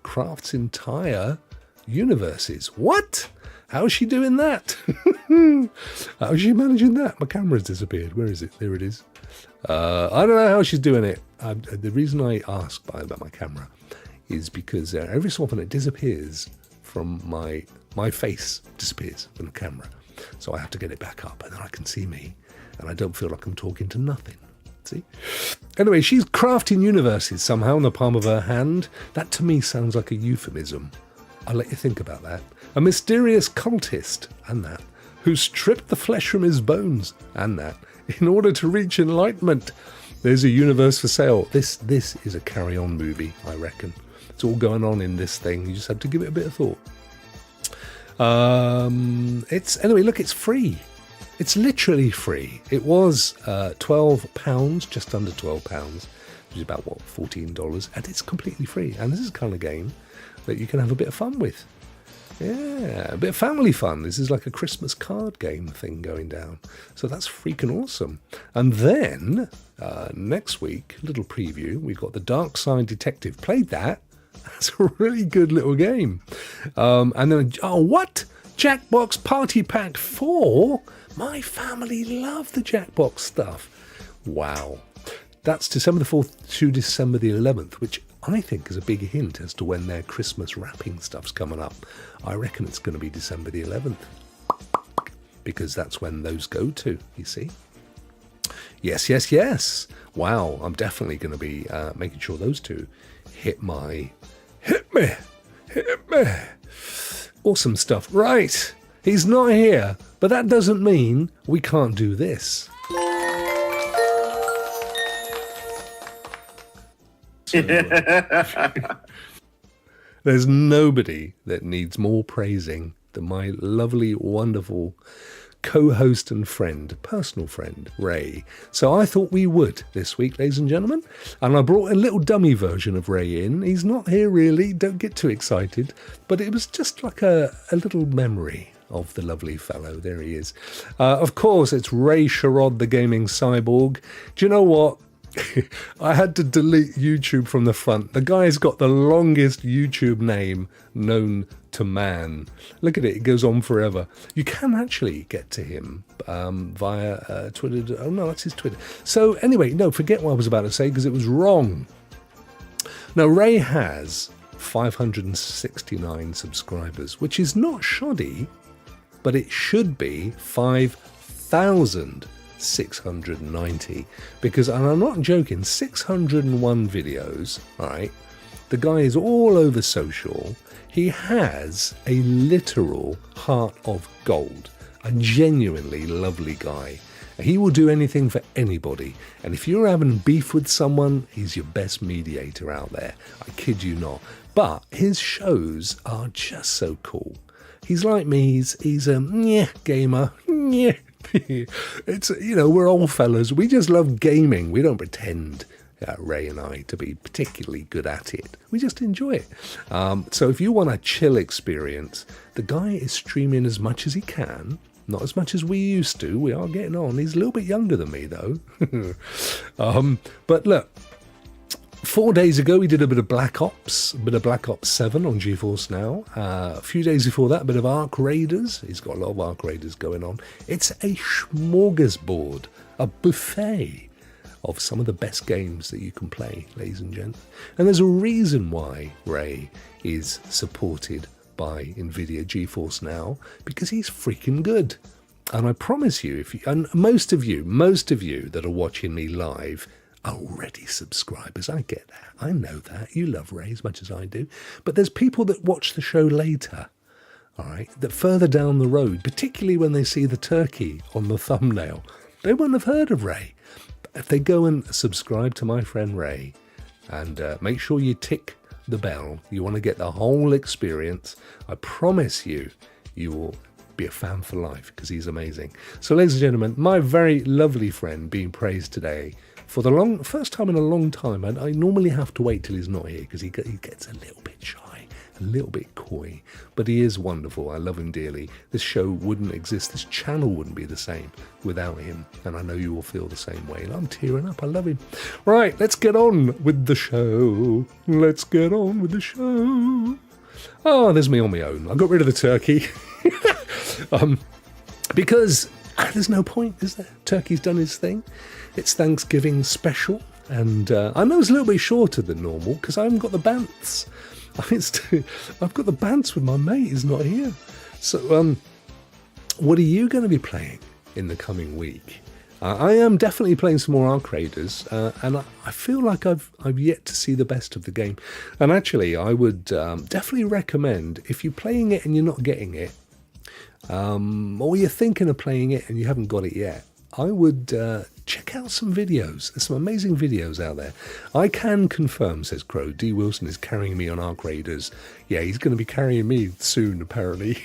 S1: crafts entire universes. What? How's she doing that? How's she managing that? My camera's disappeared. Where is it? There it is. I don't know how she's doing it. The reason I ask about my camera is because every so often it disappears from my face disappears from the camera. So I have to get it back up and then I can see me and I don't feel like I'm talking to nothing. See? Anyway, she's crafting universes somehow in the palm of her hand. That to me sounds like a euphemism. I'll let you think about that. A mysterious cultist, and that, who stripped the flesh from his bones, and that, in order to reach enlightenment. There's a universe for sale. This is a carry-on movie, I reckon. It's all going on in this thing. You just have to give it a bit of thought. Anyway, look, it's free. It's literally free. It was £12, just under £12, which is about, $14, and it's completely free. And this is the kind of game that you can have a bit of fun with. Yeah, a bit of family fun. This is like a Christmas card game thing going down. So that's freaking awesome. And then, next week, little preview, we've got the Dark Side Detective. Played that. That's a really good little game. And then, what? Jackbox Party Pack 4? My family love the Jackbox stuff. Wow. That's December the 4th to December the 11th, which I think is a big hint as to when their Christmas wrapping stuff's coming up. I reckon it's going to be December the 11th, because that's when those go to, you see. Yes. Wow, I'm definitely going to be making sure those two hit me. Awesome stuff. Right, he's not here, but that doesn't mean we can't do this. There's nobody that needs more praising than my lovely, wonderful co-host and friend, personal friend, Ray. So I thought we would this week, ladies and gentlemen. And I brought a little dummy version of Ray in. He's not here really, don't get too excited. But it was just like a little memory of the lovely fellow. There he is. Of course, it's Ray Sherrod, the gaming cyborg. Do you know what? I had to delete YouTube from the front. The guy's got the longest YouTube name known to man. Look at it, it goes on forever. You can actually get to him via Twitter. Oh no, that's his Twitter. So anyway, no, forget what I was about to say because it was wrong. Now, Ray has 569 subscribers, which is not shoddy, but it should be 5,690 because, and I'm not joking, 601 videos, all right? The guy is all over social. He has a literal heart of gold, a genuinely lovely guy. He will do anything for anybody. And if you're having beef with someone, he's your best mediator out there. I kid you not. But his shows are just so cool. He's like me. He's a gamer. It's, you know, we're old fellas. We just love gaming. We don't pretend, Ray and I, to be particularly good at it. We just enjoy it. So if you want a chill experience, the guy is streaming as much as he can. Not as much as we used to. We are getting on. He's a little bit younger than me, though. But look, 4 days ago, we did a bit of Black Ops 7 on GeForce NOW. A few days before that, a bit of Ark Raiders. He's got a lot of Ark Raiders going on. It's a smorgasbord, a buffet of some of the best games that you can play, ladies and gents. And there's a reason why Ray is supported by NVIDIA GeForce NOW, because he's freaking good. And I promise you, and most of you that are watching me live are already subscribers. I get that. I know that. You love Ray as much as I do. But there's people that watch the show later, all right, that further down the road, particularly when they see the turkey on the thumbnail, they wouldn't have heard of Ray. If they go and subscribe to my friend Ray and make sure you tick the bell, you want to get the whole experience, I promise you, you will be a fan for life because he's amazing. So ladies and gentlemen, my very lovely friend being praised today for the first time in a long time. And I normally have to wait till he's not here because he gets a little bit shy, a little bit coy, but he is wonderful. I love him dearly. This show wouldn't exist, this channel wouldn't be the same without him, and I know you will feel the same way. I'm tearing up. I love him. Right, let's get on with the show. Oh, there's me on my own. I got rid of the turkey. Because there's no point, is there? Turkey's done his thing. It's Thanksgiving special. And I know it's a little bit shorter than normal because I haven't got the bants. I've got the bants with my mate who's not here. So what are you going to be playing in the coming week? I am definitely playing some more Ark Raiders, and I feel like I've yet to see the best of the game. And actually, I would definitely recommend, if you're playing it and you're not getting it, or you're thinking of playing it and you haven't got it yet, I would check out some videos. There's some amazing videos out there. I can confirm, says Crow, D. Wilson is carrying me on Ark Raiders. Yeah, he's going to be carrying me soon, apparently.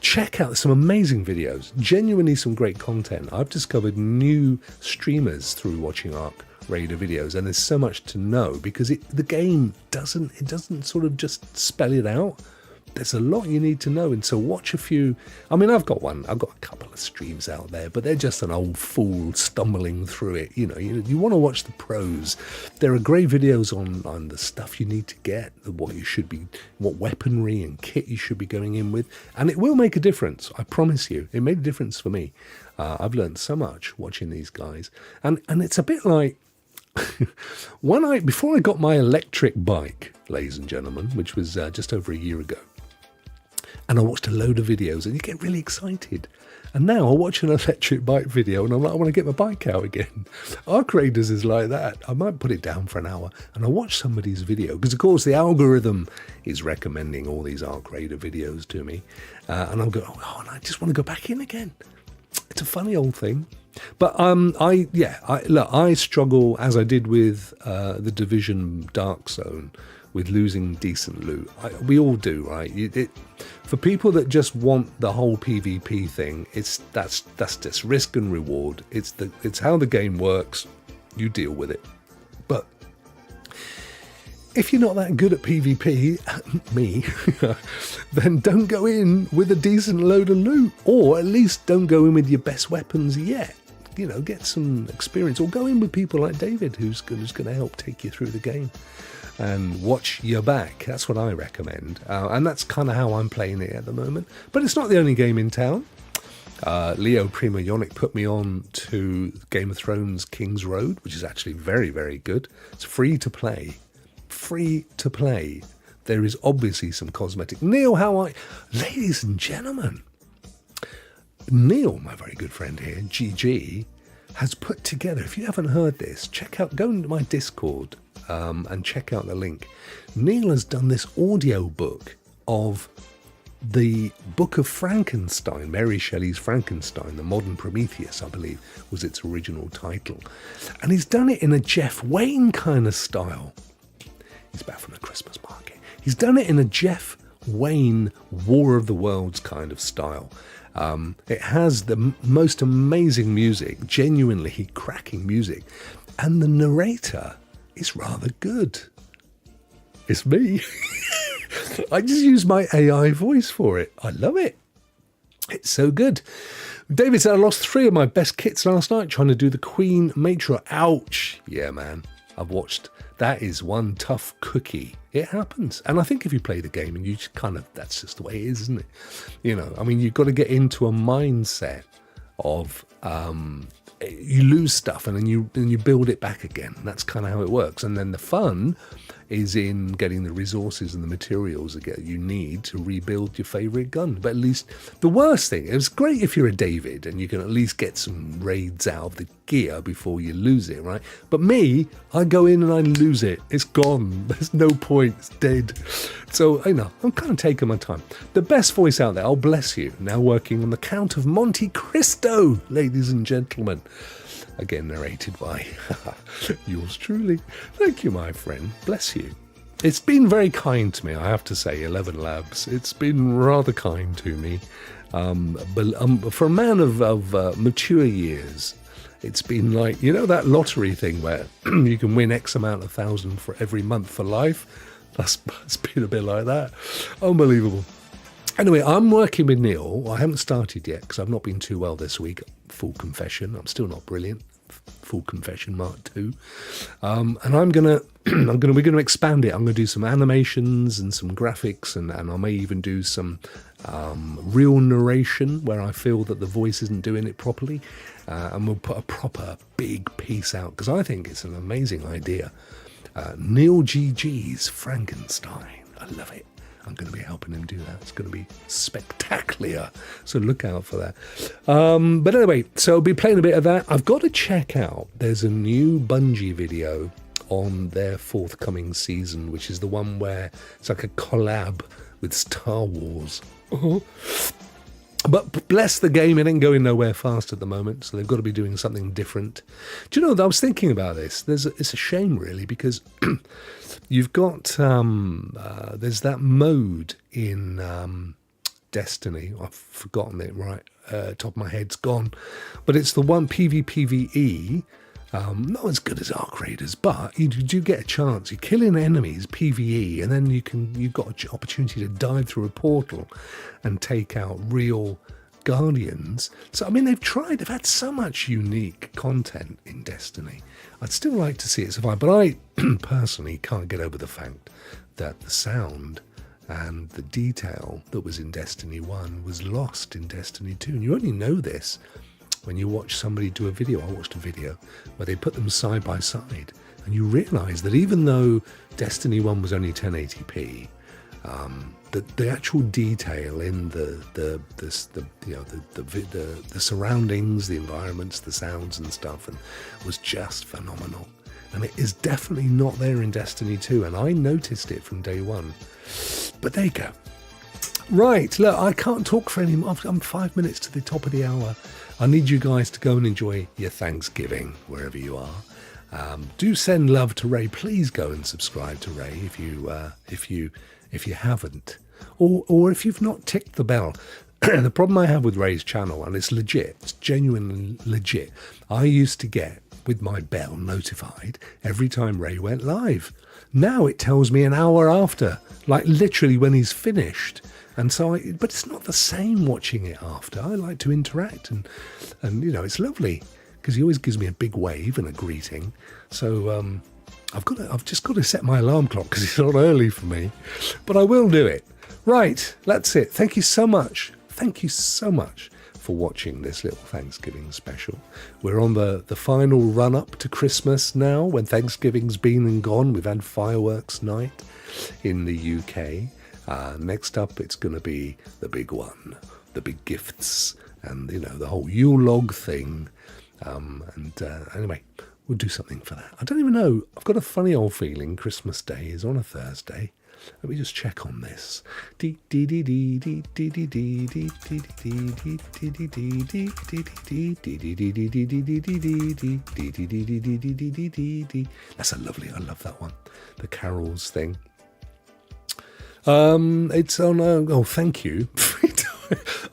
S1: Check out some amazing videos. Genuinely some great content. I've discovered new streamers through watching Ark Raider videos, and there's so much to know because the game doesn't sort of just spell it out. There's a lot you need to know, and so watch a few. I mean, I've got a couple of streams out there, but they're just an old fool stumbling through it. You know, you want to watch the pros. There are great videos on the stuff you need to get, what weaponry and kit you should be going in with, and it will make a difference. I promise you, it made a difference for me. I've learned so much watching these guys, and it's a bit like before I got my electric bike, ladies and gentlemen, which was just over a year ago. And I watched a load of videos and you get really excited. And now I watch an electric bike video and I'm like, I want to get my bike out again. Ark Raiders is like that. I might put it down for an hour and I watch somebody's video. Because of course the algorithm is recommending all these Ark Raider videos to me. And I'll go, oh, and I just want to go back in again. It's a funny old thing. But I struggle, as I did with the Division Dark Zone, with losing decent loot. We all do, right? For people that just want the whole PvP thing, that's just risk and reward. It's how the game works. You deal with it. But if you're not that good at PvP, me, then don't go in with a decent load of loot, or at least don't go in with your best weapons yet. You know, get some experience, or go in with people like David, who's going to help take you through the game. And watch your back. That's what I recommend. And that's kind of how I'm playing it at the moment. But it's not the only game in town. Leo Prima Yonic put me on to Game of Thrones King's Road, which is actually very, very good. It's free to play. Free to play. There is obviously some cosmetic. Neil, ladies and gentlemen, Neil, my very good friend here, GG, has put together, if you haven't heard this, go into my Discord, and check out the link. Neil has done this audio book of the Book of Frankenstein, Mary Shelley's Frankenstein, the modern Prometheus, I believe, was its original title. And he's done it in a Jeff Wayne kind of style. He's back from the Christmas market. He's done it in a Jeff Wayne War of the Worlds kind of style. It has the most amazing music, genuinely cracking music. And the narrator is rather good. It's me. I just use my AI voice for it. I love it. It's so good. David said, I lost 3 of my best kits last night trying to do the Queen Matra. Ouch. Yeah, man. I've watched. That is one tough cookie. It happens. And I think if you play the game and you just that's just the way it is, isn't it? You know, I mean, you've got to get into a mindset of, you lose stuff and then you build it back again. That's kind of how it works. And then the fun is in getting the resources and the materials that you need to rebuild your favorite gun. But at least the worst thing, it's great if you're a David and you can at least get some raids out of the gear before you lose it, right? But me, I go in and I lose it. It's gone. There's no point. It's dead. So, I'm kind of taking my time. The best voice out there, oh bless you, now working on the Count of Monte Cristo, ladies and gentlemen. Again, narrated by yours truly. Thank you, my friend. Bless you. It's been very kind to me, I have to say, 11 Labs. It's been rather kind to me. But for a man of mature years, it's been like, that lottery thing where you can win X amount of thousand for every month for life. It's been a bit like that. Unbelievable. Anyway, I'm working with Neil. I haven't started yet because I've not been too well this week. Full confession, I'm still not brilliant. Full Confession Mark 2. And we're gonna expand it. I'm gonna do some animations and some graphics, and I may even do some real narration where I feel that the voice isn't doing it properly, and we'll put a proper big piece out because I think it's an amazing idea. Neil GG's Frankenstein. I love it. I'm going to be helping him do that. It's going to be spectacular. So look out for that. But anyway, so I'll be playing a bit of that. I've got to check out, there's a new Bungie video on their forthcoming season, which is the one where it's like a collab with Star Wars. But bless the game, it ain't going nowhere fast at the moment, so they've got to be doing something different. Do you know, I was thinking about this. It's a shame, really, because you've got, there's that mode in Destiny. I've forgotten it, right? Top of my head's gone. But it's the one PvPvE. Not as good as Arc Raiders, but you do get a chance. You're killing enemies, PvE, and then you've got an opportunity to dive through a portal and take out real Guardians. So, I mean, they've had so much unique content in Destiny. I'd still like to see it survive, but I personally can't get over the fact that the sound and the detail that was in Destiny 1 was lost in Destiny 2. And you only know this when you watch somebody do a video. I watched a video where they put them side by side, and you realise that even though Destiny 1 was only 1080p, the actual detail in the surroundings, the environments, the sounds and stuff, and was just phenomenal. And it is definitely not there in Destiny 2, and I noticed it from day one. But there you go. Right, look, I can't talk for any more. I'm 5 minutes to the top of the hour. I need you guys to go and enjoy your Thanksgiving wherever you are. Do send love to Ray. Please go and subscribe to Ray if you haven't, or if you've not ticked the bell. The problem I have with Ray's channel, and it's legit, it's genuinely legit. I used to get with my bell notified every time Ray went live. Now it tells me an hour after, like literally when he's finished. And so, but it's not the same watching it after. I like to interact, and you know, it's lovely because he always gives me a big wave and a greeting. So I've just got to set my alarm clock because it's not early for me, but I will do it. Right, that's it. Thank you so much. Thank you so much for watching this little Thanksgiving special. We're on the final run up to Christmas now. When Thanksgiving's been and gone, we've had fireworks night in the UK. Next up, it's going to be the big one, the big gifts, and, you know, the whole Yule log thing. Anyway, we'll do something for that. I don't even know. I've got a funny old feeling Christmas Day is on a Thursday. Let me just check on this. That's a lovely, I love that one. The carols thing. It's on, oh, thank you.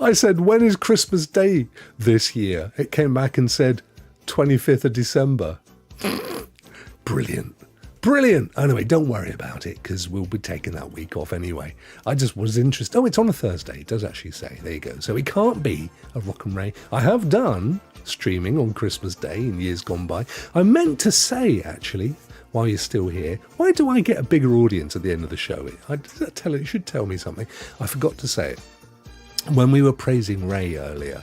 S1: I said, when is Christmas Day this year? It came back and said 25th of December. Brilliant. Brilliant. Anyway, don't worry about it because we'll be taking that week off anyway. I just was interested. Oh, it's on a Thursday. It does actually say. There you go. So it can't be a Rokk and Ray. I have done streaming on Christmas Day in years gone by. I meant to say, actually, while you're still here, why do I get a bigger audience at the end of the show? It should tell me something. I forgot to say it. When we were praising Ray earlier,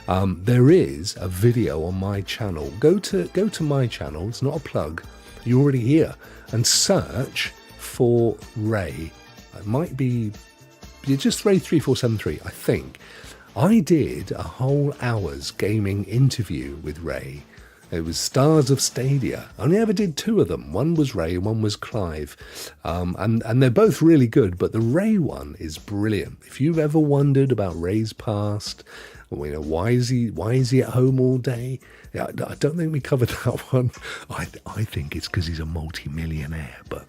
S1: there is a video on my channel. Go to my channel. It's not a plug. You're already here, and search for Ray. It might be just Ray 3473, I think. I did a whole hour's gaming interview with Ray. It was Stars of Stadia. I only ever did two of them. One was Ray, one was Clive. And they're both really good, but the Ray one is brilliant. If you've ever wondered about Ray's past, you know, why is he at home all day? Yeah, I don't think we covered that one. I think it's because he's a multi-millionaire, but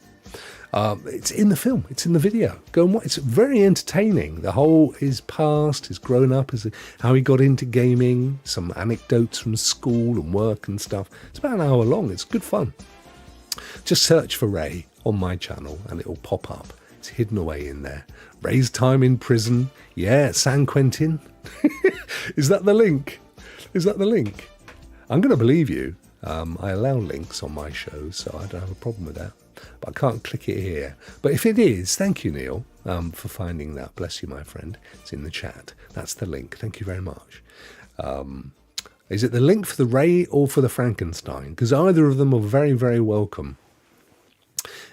S1: it's in the film. It's in the video. Go and watch. It's very entertaining. The whole his past, his grown up, how he got into gaming, some anecdotes from school and work and stuff. It's about an hour long. It's good fun. Just search for Ray on my channel and it'll pop up. It's hidden away in there. Ray's time in prison. Yeah, San Quentin. Is that the link? Is that the link? I'm going to believe you. I allow links on my shows, so I don't have a problem with that. But I can't click it here. But if it is, thank you, Neil, for finding that. Bless you, my friend. It's in the chat. That's the link. Thank you very much. Is it the link for the Ray or for the Frankenstein? Because either of them are very, very welcome.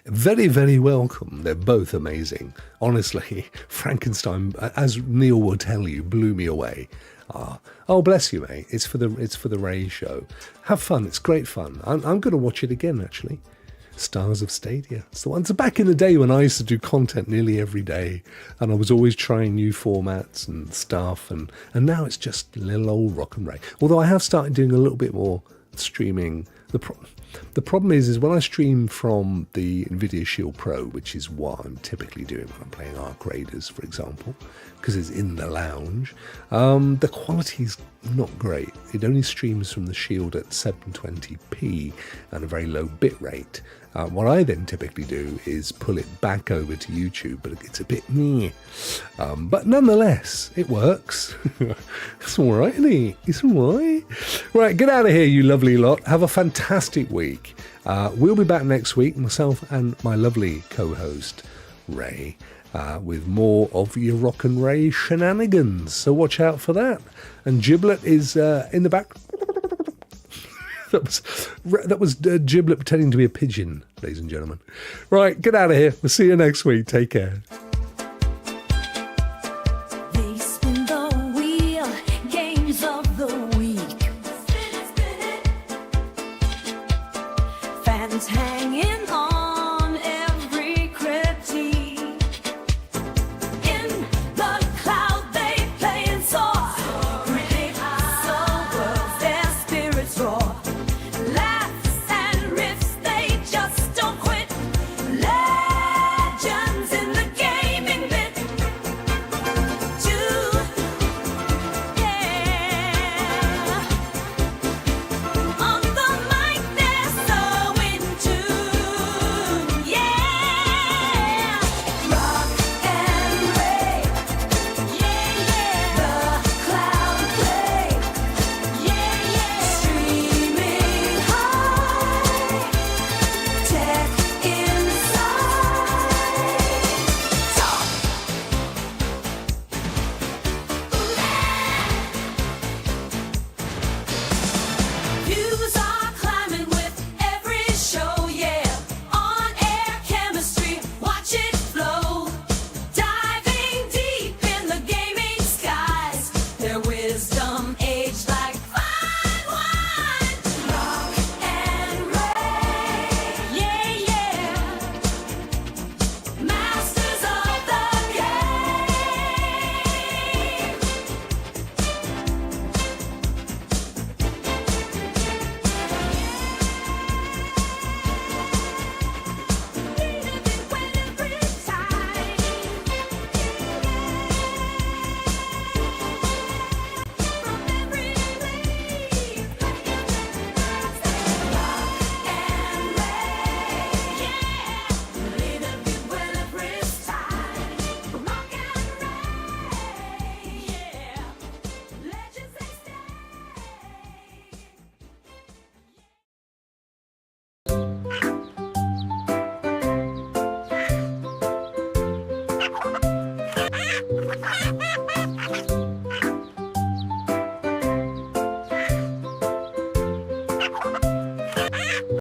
S1: Very, very welcome. They're both amazing. Honestly, Frankenstein, as Neil will tell you, blew me away. Oh, bless you, mate. It's for the Ray show. Have fun. It's great fun. I'm going to watch it again, actually. Stars of Stadia. It's the ones back in the day when I used to do content nearly every day, and I was always trying new formats and stuff, and now it's just little old Rokk and Ray. Although I have started doing a little bit more streaming. The problem is when I stream from the NVIDIA Shield Pro, which is what I'm typically doing when I'm playing Arc Raiders, for example, because it's in the lounge, the quality's not great. It only streams from the Shield at 720p and a very low bit rate. What I then typically do is pull it back over to YouTube, but it's a bit meh. But nonetheless, it works. It's all right, isn't it? It's all right. Right, get out of here, you lovely lot. Have a fantastic week. We'll be back next week, myself and my lovely co-host, Ray, with more of your Rokk and Ray shenanigans. So watch out for that. And Giblet is in the back. That was Giblet pretending to be a pigeon, ladies and gentlemen. Right, get out of here. We'll see you next week. Take care.
S2: They spin the wheel, games of the week. Fans hanging on every critique. In the cloud they play and soar. Predict the worlds, their spirits roar. Laughs and riffs, they just don't quit. Legends in the gaming bit. On the mic they're so in tune. Yeah. Rokk and Ray. Yeah. The cloud play. Yeah. Streaming high. Tech inside. Views are climbing with every show, yeah. On air chemistry, watch it flow. Diving deep in the gaming skies. Their wisdom aged like fine wine. Rokk and Ray, yeah. Masters of the game. Legends they stay.